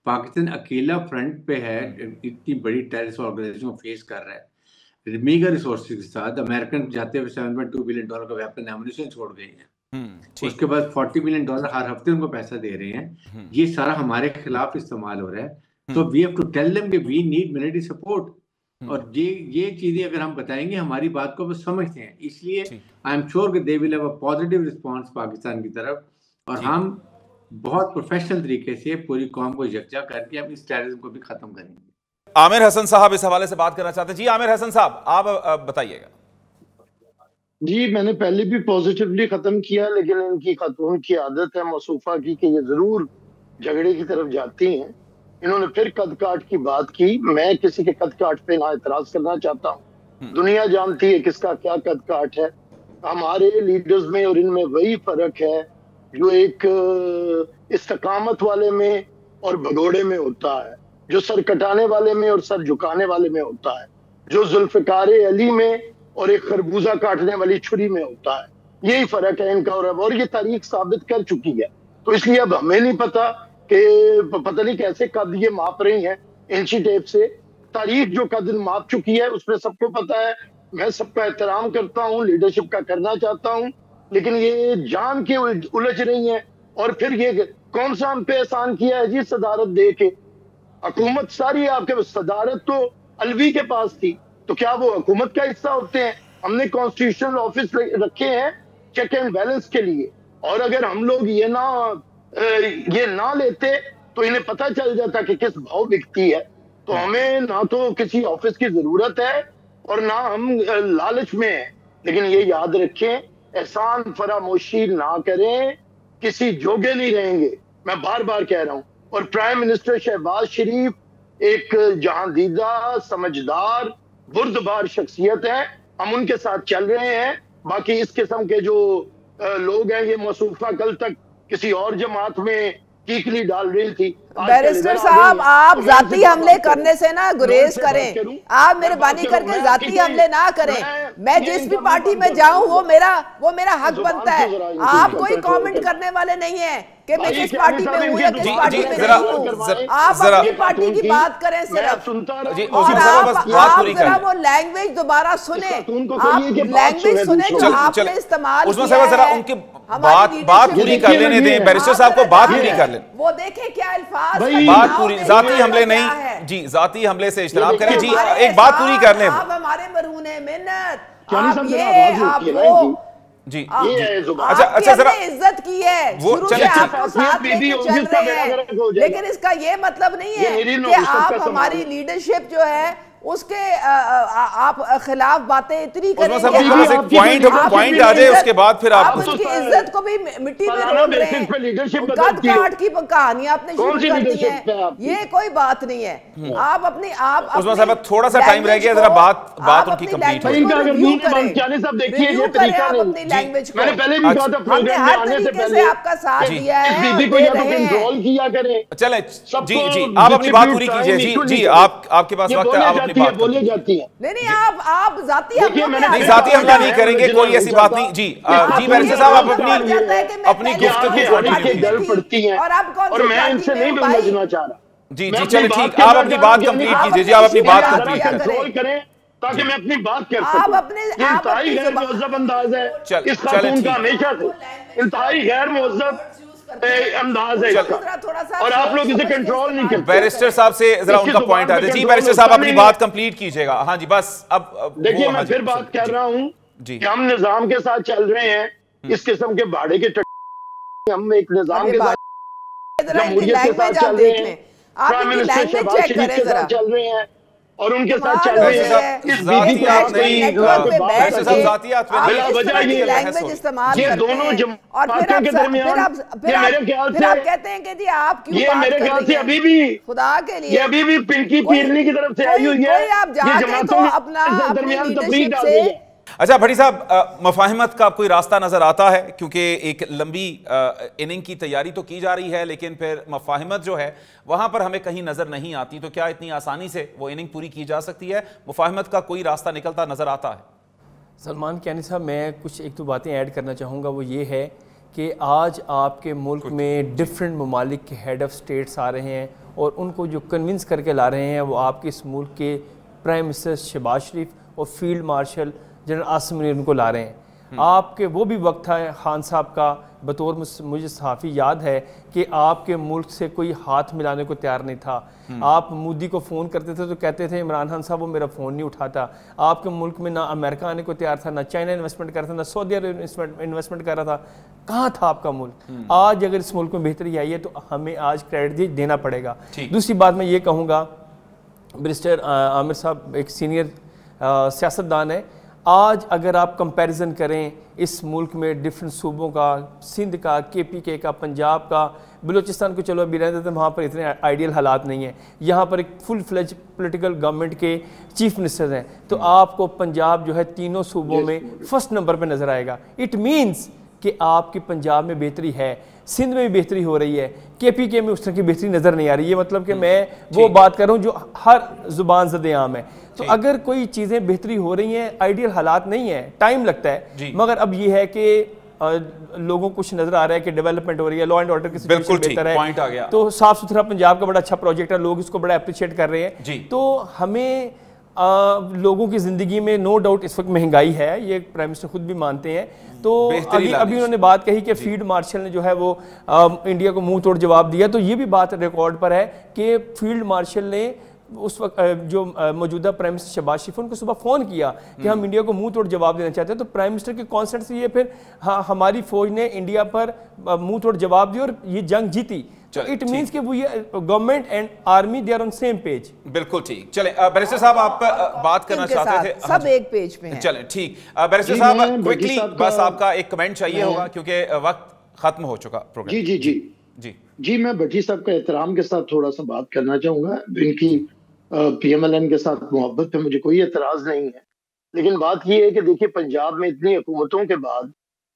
Speaker 6: پاکستان اکیلا فرنٹ پہ ہے، اتنی بڑی ٹیررسٹ آرگنائزیشن کو فیس کر رہا ہے میگا ریسورسز کے ساتھ. امریکن جاتے ہوئے $7.2 بلین کا ویپن ایمونیشن چھوڑ گئے ہیں، اس کے بعد $40 بلین ہر ہفتے ان کو پیسہ دے رہے ہیں. یہ سارا ہمارے خلاف استعمال ہو رہا ہے. تو we have to tell them کہ وی نیڈ ملٹری سپورٹ. اور یہ چیزیں اگر ہم بتائیں گے ہماری بات کو وہ سمجھتے ہیں. اس لیے آئی ایم شیور کہ they will have a positive response Pakistan کی طرف، اور ہم بہت پروفیشنل طریقے سے پوری قوم کو یکجا کر کے ہم اس ٹیررزم کو بھی ختم کریں گے.
Speaker 2: عامر حسن صاحب اس حوالے سے بات کرنا چاہتے ہیں. جی عامر حسن صاحب آپ بتائیے گا.
Speaker 4: جی میں نے پہلے بھی پازیٹیولی ختم کیا، لیکن ان کی خاتون کی عادت ہے موصوفہ کی کہ یہ ضرور جھگڑے کی طرف جاتی ہیں. انہوں نے پھر قد کاٹ کی بات کی. میں کسی کے قد کاٹ پہ نہ اعتراض کرنا چاہتا ہوں. دنیا جانتی ہے کس کا کیا قد کاٹ ہے. ہمارے لیڈرز میں اور ان میں وہی فرق ہے جو ایک استقامت والے میں اور بھگوڑے میں ہوتا ہے، جو سر کٹانے والے میں اور سر جھکانے والے میں ہوتا ہے، جو ذوالفقار علی میں اور ایک خربوزہ کاٹنے والی چھری میں ہوتا ہے. یہی فرق ہے ان کا اور یہ تاریخ ثابت کر چکی ہے. تو اس لیے اب ہمیں نہیں پتا کہ پتہ نہیں کیسے قد یہ ماپ رہی ہیں انچی ٹیپ سے. تاریخ جو قد ماپ چکی ہے اس میں سب کو پتا ہے. میں سب کا احترام کرتا ہوں، لیڈرشپ کا کرنا چاہتا ہوں، لیکن یہ جان کے الجھ رہی ہیں. اور پھر یہ کون سا ہم پہ احسان کیا ہے جی صدارت دے کے؟ حکومت ساری آپ کے صدارت تو الوی کے پاس تھی، تو کیا وہ حکومت کا حصہ ہوتے ہیں؟ ہم نے کانسٹیٹیوشنل آفس رکھے ہیں چیک اینڈ بیلنس کے لیے. اور اگر ہم لوگ یہ نہ لیتے تو انہیں پتہ چل جاتا کہ کس بھاؤ بکتی ہے. تو ہمیں نہ تو کسی آفس کی ضرورت ہے اور نہ ہم لالچ میں ہیں. لیکن یہ یاد رکھیں، احسان فراموشی نہ کریں، کسی جوگے نہیں رہیں گے. میں بار بار کہہ رہا ہوں. اور پرائم منسٹر شہباز شریف ایک جہاں دیدہ، سمجھدار، بردبار شخصیت ہے. ہم ان کے ساتھ چل رہے ہیں. باقی اس قسم کے جو لوگ ہیں، یہ موصوفہ کل تک کسی اور جماعت میں کیکلی ڈال رہی تھی.
Speaker 1: بیرسٹر صاحب آپ ذاتی حملے کرنے سے نہ گریز کریں. آپ مہربانی کر کے ذاتی حملے نہ کریں. میں جس بھی پارٹی میں جاؤں وہ میرا حق بنتا ہے. آپ کوئی کامنٹ کرنے والے نہیں ہیں کہ میں کس پارٹی میں ہوں یا کس پارٹی میں نہیں ہوں. آپ اپنی پارٹی کی بات کریں صرف. اور آپ ذرا وہ لینگویج دوبارہ سنیں. آپ لینگویج سنیں جو آپ نے استعمال کیا ہے.
Speaker 2: بات پوری کر لینے دیں. بیرسٹر صاحب کو بات پوری کر لیں.
Speaker 1: وہ دیکھیں کیا الفاظ،
Speaker 2: بات پوری. ذاتی حملے نہیں جی، ذاتی حملے سے اجتناب کریں. جی ایک بات پوری کر لیں.
Speaker 1: آپ ہمارے مرہون منت، آپ یہ آپ وہ
Speaker 2: جی
Speaker 1: اچھا ذرا عزت کی ہے، شروع سے آپ کو ساتھ لے کے چل رہے ہیں. لیکن اس کا یہ مطلب نہیں ہے کہ آپ ہماری لیڈرشپ جو ہے اس کے آپ خلاف باتیں اتنی کریں گے.
Speaker 2: پوائنٹ آ جائے اس کے بعد پھر آپ
Speaker 1: اس کی عزت کو بھی مٹی میں رون رہے ہیں. قد کاٹ کی کہانی آپ نے شروع کر دی ہے. یہ کوئی بات نہیں ہے. آپ اپنی
Speaker 2: عثمان صاحب تھوڑا سا ٹائم رہ گیا، ذرا بات ان کی کمپلیٹ
Speaker 1: کریں. ریویو کریں آپ اپنی لینگویج کو. ہم نے ہر طریقے سے آپ کا ساتھ دیا ہے، دے رہے ہیں.
Speaker 2: چلیں جی آپ اپنی بات پوری کیجئے. جی آپ کے پاس وقت ہے.
Speaker 4: بولے جاتی ہیں.
Speaker 1: نہیں آپ ذاتی
Speaker 2: حملہ نہیں کریں گے، کوئی ایسی بات نہیں. جی بیرسٹر صاحب آپ اپنی
Speaker 4: گفتگو پڑتی ہیں اور میں ان سے نہیں بولنا چاہ رہا.
Speaker 2: جی چلیں ٹھیک، آپ اپنی بات کمپلیٹ کیجئے. جی آپ اپنی بات کمپلیٹ
Speaker 4: کریں تاکہ میں اپنی بات کر سکوں. انتہائی غیر مہذب انداز ہے اس خاتون کا ہمیشہ سے. انتہائی غیر مہذب انداز ہے اور آپ لوگ اسے کنٹرول نہیں کرتے.
Speaker 2: بیرسٹر صاحب سے ذرا ان کا پوائنٹ آتا ہے. جی بیرسٹر صاحب اپنی بات کمپلیٹ کیجئے گا. ہاں جی بس اب
Speaker 4: دیکھیے میں پھر بات کر رہا ہوں کہ ہم نظام کے ساتھ چل رہے ہیں. اس قسم کے باڑے کے ہم ایک نظام کے ساتھ جمہوریت کے ساتھ چل رہے ہیں، پرائم منسٹر شہباز شریف کے ساتھ چل رہے ہیں. اور ان کے ساتھ چل رہے ہیں.
Speaker 1: لینگویج استعمال کرتے ہیں اور پھر آپ کہتے ہیں کہ جی آپ کیوں بات کر رہی ہیں خدا کے لیے.
Speaker 4: یہ ابھی بھی پنکی پیرنی کی طرف سے آئی ہوئی ہے.
Speaker 1: آپ جا کے تو اپنا لیڈرشپ سے.
Speaker 2: اچھا بھٹی صاحب, مفاہمت کا کوئی راستہ نظر آتا ہے کیونکہ ایک لمبی اننگ کی تیاری تو کی جا رہی ہے لیکن پھر مفاہمت جو ہے وہاں پر ہمیں کہیں نظر نہیں آتی, تو کیا اتنی آسانی سے وہ اننگ پوری کی جا سکتی ہے؟ مفاہمت کا کوئی راستہ نکلتا نظر آتا ہے؟
Speaker 5: سلمان کیانی صاحب, میں کچھ ایک دو باتیں ایڈ کرنا چاہوں گا. وہ یہ ہے کہ آج آپ کے ملک میں ڈفرینٹ ممالک کے ہیڈ آف سٹیٹس آ رہے ہیں اور ان کو جو کنونس کر کے لا رہے ہیں وہ آپ کے اس ملک کے پرائم منسٹر شہباز شریف اور field marshal general Asim Munir ان کو لا رہے ہیں. آپ کے وہ بھی وقت تھا خان صاحب کا, بطور مجھے صحافی یاد ہے کہ آپ کے ملک سے کوئی ہاتھ ملانے کو تیار نہیں تھا. آپ مودی کو فون کرتے تھے تو کہتے تھے عمران خان صاحب وہ میرا فون نہیں اٹھاتا. آپ کے ملک میں نہ امریکہ آنے کو تیار تھا, نہ چائنا انویسٹمنٹ کر رہا تھا, نہ سعودی عرب انویسٹمنٹ کر رہا تھا. کہاں تھا آپ کا ملک؟ آج اگر اس ملک میں بہتری آئی ہے تو ہمیں آج کریڈٹ دینا پڑے گا. دوسری بات میں یہ کہوں گا, برسٹر عامر صاحب ایک سینئر سیاستدان ہے. آج اگر آپ کمپیریزن کریں اس ملک میں ڈفرینٹ صوبوں کا, سندھ کا, کے پی کے کا, پنجاب کا, بلوچستان کو چلو ابھی رہتے تھے, وہاں پر اتنے آئیڈیل حالات نہیں ہیں. یہاں پر ایک فل فلیج پولیٹیکل گورنمنٹ کے چیف منسٹر ہیں, تو آپ کو پنجاب جو ہے تینوں صوبوں میں فرسٹ نمبر پہ نظر آئے گا. اٹ مینس کہ آپ کی پنجاب میں بہتری ہے, سندھ میں بھی بہتری ہو رہی ہے, کے پی کے میں اس طرح کی بہتری نظر نہیں آ رہی. یہ مطلب کہ میں وہ بات کر رہا ہوں جو ہر زبان زد عام ہے. تو اگر کوئی چیزیں بہتری ہو رہی ہیں, آئیڈیل حالات نہیں ہیں, ٹائم لگتا ہے, مگر اب یہ ہے کہ لوگوں کو کچھ نظر آ رہا ہے کہ ڈیولپمنٹ ہو رہی ہے, لا اینڈ آرڈر کی سچویشن بہتر ہے, تو صاف ستھرا پنجاب کا بڑا اچھا پروجیکٹ ہے, لوگ اس کو بڑا اپریشیٹ کر رہے ہیں. تو ہمیں لوگوں کی زندگی میں نو ڈاؤٹ اس وقت مہنگائی ہے, یہ پرائم منسٹر خود بھی مانتے ہیں. تو ابھی انہوں نے بات کہی کہ فیلڈ مارشل نے جو ہے وہ انڈیا کو منہ توڑ جواب دیا, تو یہ بھی بات ریکارڈ پر ہے کہ فیلڈ مارشل نے اس وقت جو موجودہ پرائم منسٹر شہباز شریف ان کو صبح فون کیا کہ ہم انڈیا کو منہ توڑ جواب دینا چاہتے ہیں. تو پرائم منسٹر کے کانسرٹ سے یہ پھر ہماری فوج نے انڈیا پر منہ توڑ جواب دیا اور یہ جنگ جیتی. اٹ مینس کہ وہ یہ government and army they are on same page.
Speaker 2: بالکل ٹھیک. چلیں بیرسٹر صاحب آپ بات کرنا چاہتے تھے,
Speaker 1: سب ایک پیج پہ ہیں.
Speaker 2: چلیں ٹھیک. بیرسٹر صاحب کوئکلی بس آپ کا ایک کمنٹ چاہیے ہوگا کیونکہ وقت ختم ہو چکا پروگرام.
Speaker 4: جی میں بھٹی صاحب کا احترام کے ساتھ تھوڑا سا بات کرنا چاہوں گا. ان کی پی ایم ایل این کے ساتھ محبت پہ مجھے کوئی اعتراض نہیں ہے, لیکن بات یہ ہے کہ دیکھیے پنجاب میں اتنی حکومتوں کے بعد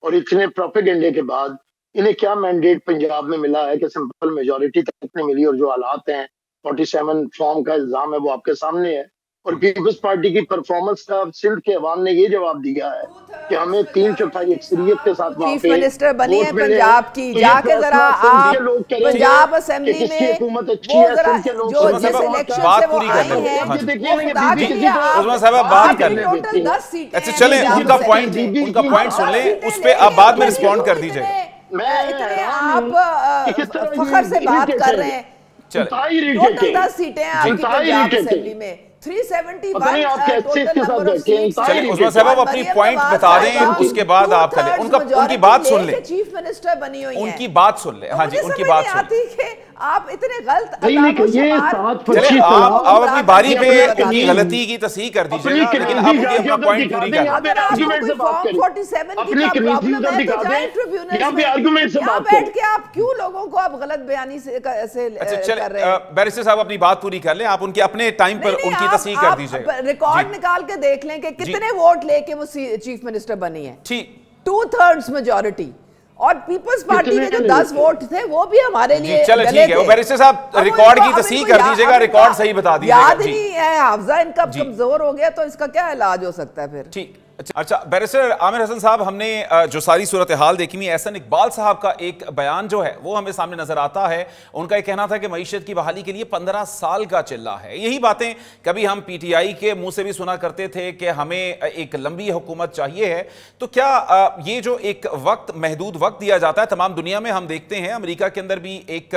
Speaker 4: اور اتنے پروپیگنڈے کے بعد انہیں کیا مینڈیٹ پنجاب میں ملا ہے کہ سمپل میجورٹی تک نہیں ملی, اور جو حالات ہیں 47 فارم کا الزام ہے وہ آپ کے سامنے ہے. اور پیپلز پارٹی کی پرفارمنس کا سندھ کے عوام نے یہ جواب دیا ہے کہ ہمیں 3/4 اکثریت کے ساتھ
Speaker 1: چیف منسٹر بنی ہے پنجاب کی, جا کے ذرا آپ پنجاب اسمبلی میں وہ ذرا جو جس الیکشن سے وہ آئی ہیں
Speaker 2: عظمیٰ صاحبہ بات کر لیں. اچھا چلیں ان کا پوائنٹ سن لیں, اس پہ آپ بعد میں رسپونڈ کر دیجئے گا.
Speaker 1: اتنے آپ فخر سے بات کر رہے ہیں, ٹوٹل 10 سیٹیں ہیں آپ کی پنجاب اسمبلی میں, 371
Speaker 2: چلیں عظمیٰ صاحبہ وہ اپنی پوائنٹ بتا دیں, اس کے بعد آپ کریں ان کی بات سن لیں.
Speaker 1: چیف منسٹر بنی ہوئی ہیں,
Speaker 2: ان کی بات سن لیں. ہاں جی ان کی بات سن لیں.
Speaker 1: آپ اتنے غلط
Speaker 2: چلیں آپ اپنی باری پہ ان کی غلطی کی تصحیح کر دیجئے گا, لیکن آپ مجھے اپنا پوائنٹ پوری کریں.
Speaker 1: اگر آپ کو کوئی فارم 47 کی پرابلم ہے تو جائیں ٹریبیونلز میں, یہاں بیٹھ کے آپ کیوں لوگوں کو آپ غلط بیانی سے کر رہے ہیں.
Speaker 2: بیرسٹر صاحب اپنی بات پوری کر لیں, آپ ان کے اپنے ٹائم پر ان کی تصحیح کر دیجئے گا.
Speaker 1: ریکارڈ نکال کے دیکھ لیں کہ کتنے ووٹ لے کے وہ چیف منسٹر بنی ہے.
Speaker 2: ٹھیک
Speaker 1: 2/3 میجورٹی, اور پیپلز پارٹی کے جو 10 ووٹ تھے وہ بھی ہمارے لیے
Speaker 2: چلے ٹھیک ہے. بیرسٹر صاحب ریکارڈ کی تصحیح کر دیجئے گا, ریکارڈ صحیح بتا دیجئے گا.
Speaker 1: یاد نہیں ہے, حافظہ ان کا کمزور ہو گیا, تو اس کا کیا علاج ہو سکتا ہے پھر.
Speaker 2: ٹھیک. اچھا بیرسٹر عامر حسن صاحب, ہم نے جو ساری صورتحال دیکھی میں احسن اقبال صاحب کا ایک بیان جو ہے وہ ہمیں سامنے نظر آتا ہے. ان کا یہ کہنا تھا کہ معیشت کی بحالی کے لیے 15 سال کا چلہ ہے. یہی باتیں کبھی ہم پی ٹی آئی کے منہ سے بھی سنا کرتے تھے کہ ہمیں ایک لمبی حکومت چاہیے ہے. تو کیا یہ جو ایک وقت محدود وقت دیا جاتا ہے, تمام دنیا میں ہم دیکھتے ہیں, امریکہ کے اندر بھی ایک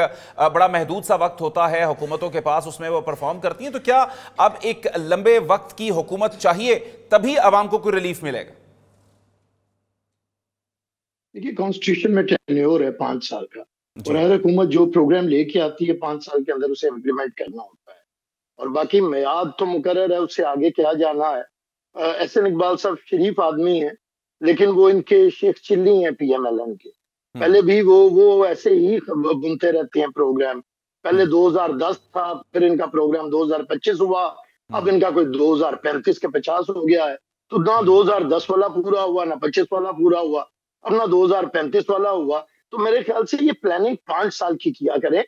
Speaker 2: بڑا محدود سا وقت ہوتا ہے حکومتوں کے پاس, اس میں وہ پرفارم کرتی ہیں, تو کیا اب ایک لمبے وقت کی حکومت چاہیے تبھی عوام کو کوئی ریلیف ملے گا؟
Speaker 4: دیکھیے کانسٹیٹیوشن میں ٹینیور ہے 5 سال کا, اور ہر حکومت جو پروگرام لے کے آتی ہے 5 سال کے اندر اسے امپلیمنٹ کرنا ہوتا ہے. اور باقی میعاد تو مقرر ہے، اس سے آگے کیا جانا ہے. احسن اقبال صاحب شریف آدمی ہیں لیکن وہ ان کے شیخ چلی ہیں پی ایم ایل این کے. پہلے بھی وہ ایسے ہی بنتے رہتے ہیں پروگرام. پہلے 2010 تھا، پھر ان کا پروگرام 2025 ہوا، اب ان کا کوئی 2035 کے 50 ہو گیا ہے. تو نہ 2010 والا پورا ہوا، نہ 25 والا پورا ہوا، اب نہ 2035 والا ہوا. تو میرے خیال سے یہ پلاننگ 5 سال کی کیا کرے.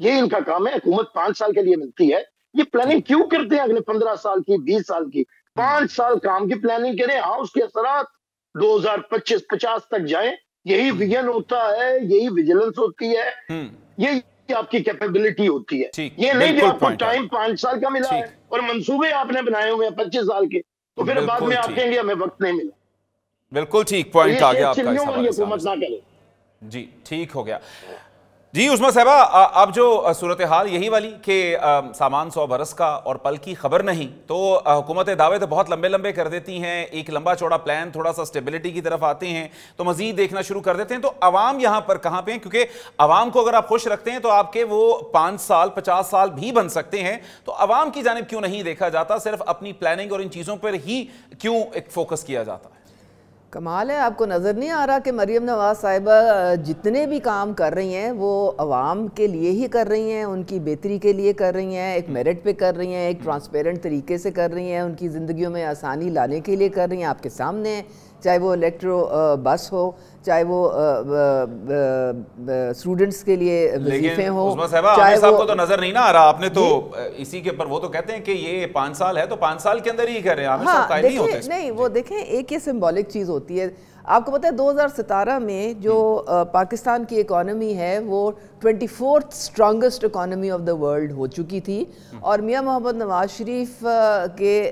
Speaker 4: یہ ان کا کام ہے، حکومت 5 سال کے لیے ملتی ہے. یہ پلاننگ کیوں کرتے ہیں اگلے 15 سال کی، 20 سال کی؟ 5 سال کام کی پلاننگ کریں. ہاں اس کے اثرات 2025-50 تک جائیں. یہی ویژن ہوتا ہے، یہی ویجیلنس ہوتی ہے، یہی آپ کی کیپیبلٹی ہوتی ہے. یہ نہیں کہ آپ کو ٹائم 5 سال کا ملا ہے اور منصوبے آپ نے بنائے ہوئے ہیں 25 سال کے، تو پھر بعد میں آپ کہیں گے ہمیں وقت نہیں ملا.
Speaker 2: بالکل ٹھیک پوائنٹ آ گیا آپ کا اس حوالے سے.
Speaker 4: حکومت نہ کرے.
Speaker 2: جی ٹھیک ہو گیا. جی عثمہ صاحبہ، اب جو صورتحال یہی والی کہ سامان 100 برس کا اور پل کی خبر نہیں، تو حکومتیں دعوے تو بہت لمبے لمبے کر دیتی ہیں، ایک لمبا چوڑا پلان، تھوڑا سا سٹیبلٹی کی طرف آتے ہیں تو مزید دیکھنا شروع کر دیتے ہیں. تو عوام یہاں پر کہاں پہ ہیں؟ کیونکہ عوام کو اگر آپ خوش رکھتے ہیں تو آپ کے وہ 5 سال 50 سال بھی بن سکتے ہیں. تو عوام کی جانب کیوں نہیں دیکھا جاتا؟ صرف اپنی پلاننگ اور ان چیزوں پر ہی کیوں ایک فوکس کیا جاتا ہے؟
Speaker 1: کمال ہے، آپ کو نظر نہیں آ رہا کہ مریم نواز صاحبہ جتنے بھی کام کر رہی ہیں وہ عوام کے لیے ہی کر رہی ہیں، ان کی بہتری کے لیے کر رہی ہیں، ایک میرٹ پہ کر رہی ہیں، ایک ٹرانسپیرنٹ طریقے سے کر رہی ہیں، ان کی زندگیوں میں آسانی لانے کے لیے کر رہی ہیں. آپ کے سامنے ہیں، چاہے وہ الیکٹرو بس ہو، چاہے وہ اسٹوڈنٹس کے لیے وظیفے ہوں.
Speaker 2: عثمہ صاحبہ عامر صاحب کو تو نظر نہیں نہ آ رہا، آپ نے تو اسی کے اوپر وہ تو کہتے ہیں کہ یہ 5 سال ہے تو 5 سال کے اندر ہی کر رہے ہیں. عامر صاحب قائل نہیں ہوتے.
Speaker 1: نہیں وہ دیکھیں، ایک یہ سمبولک چیز ہوتی ہے. آپ کو پتہ ہے 2017 میں جو پاکستان کی اکانومی ہے وہ 24th strongest economy of the world ہو چکی تھی، اور میاں محمد نواز شریف کے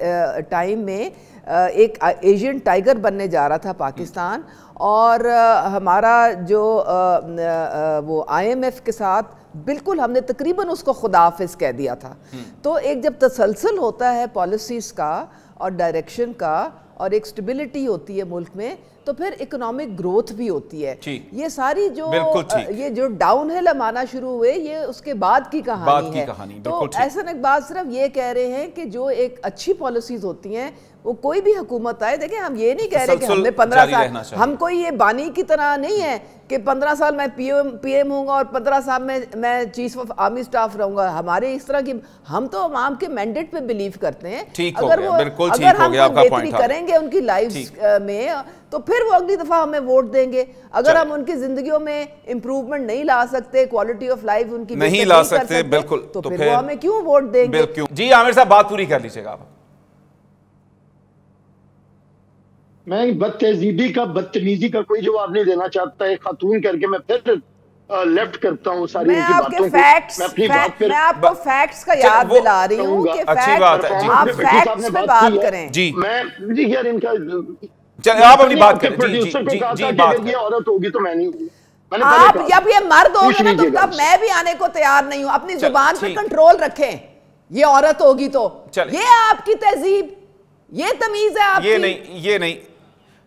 Speaker 1: ٹائم میں ایک ایشین ٹائیگر بننے جا رہا تھا پاکستان. اور ہمارا جو وہ آئی ایم ایف کے ساتھ بالکل ہم نے تقریباً اس کو خداحافظ کہہ دیا تھا. تو ایک جب تسلسل ہوتا ہے پالیسیز کا اور ڈائریکشن کا اور ایک سٹیبلٹی ہوتی ہے ملک میں، تو پھر اکنامک گروتھ بھی ہوتی ہے. یہ ساری جو ڈاؤن ہل آنا شروع ہوئے، یہ اس کے بعد کی کہانی ہے. تو احسن اقبال صرف یہ کہہ رہے ہیں کہ جو ایک اچھی پالیسیز ہوتی ہیں وہ کوئی بھی حکومت آئے، دیکھیں ہم یہ نہیں کہہ رہے کہ ہم نے 15 سال، ہم کوئی یہ بانی کی طرح نہیں ہے کہ 15 سال میں پی ایم ہوں گا اور 15 سال میں چیف آف آرمی سٹاف رہوں گا. ہمارے اس طرح کی، ہم تو عوام کے مینڈیٹ پہ بلیو کرتے ہیں. اگر ہم بہتری کریں گے ان کی لائف میں تو پھر وہ اگلی دفعہ ہمیں ووٹ دیں گے. اگر ہم ان کی زندگیوں میں امپروومنٹ نہیں لا سکتے، کوالٹی آف لائف ان کی نہیں لا سکتے، بالکل، تو پھر وہ ہمیں کیوں ووٹ دیں گے؟
Speaker 2: جی عامر صاحب بات پوری کر لیجیے گا آپ.
Speaker 4: میں بد تہذیبی کا، بدتمیزی کا کوئی جواب نہیں دینا چاہتا. ایک خاتون کر کے میں پھر لیفٹ کرتا ہوں ساری ان کی باتوں کو.
Speaker 1: میں آپ کو فیکٹس کا یاد دلا رہی ہوں کہ آپ فیکٹس پہ بات کریں.
Speaker 4: میں یار ان کا
Speaker 2: چلیں آپ اپنی بات کریں.
Speaker 4: یہ عورت ہوگی تو میں نہیں ہوں.
Speaker 1: آپ جب یہ مرد ہوگے نا تو تب میں بھی آنے کو تیار نہیں ہوں. اپنی زبان پہ کنٹرول رکھیں. یہ عورت ہوگی تو یہ آپ کی تہذیب، یہ تمیز ہے آپ کی.
Speaker 2: یہ نہیں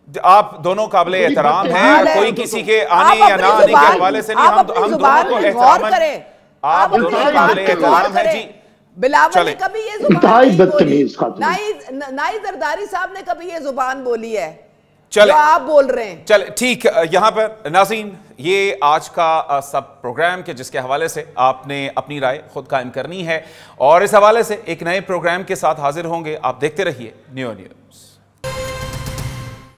Speaker 2: آپ دونوں قابل احترام ہیں، کوئی کسی کے آنے یا نہ آنے کے حوالے سے نہیں. ہم دونوں کو احترام ہیں، آپ دونوں قابل احترام ہیں. جی
Speaker 1: بلاول نے کبھی یہ زبان نہیں بولی، نہ ہی زرداری صاحب نے کبھی یہ زبان بولی ہے جو آپ بول رہے ہیں.
Speaker 2: چلے ٹھیک. یہاں پر ناظرین یہ آج کا سب پروگرام کے جس کے حوالے سے آپ نے اپنی رائے خود قائم کرنی ہے، اور اس حوالے سے ایک نئے پروگرام کے ساتھ حاضر ہوں گے. آپ دیکھتے رہیے نیو نیوز.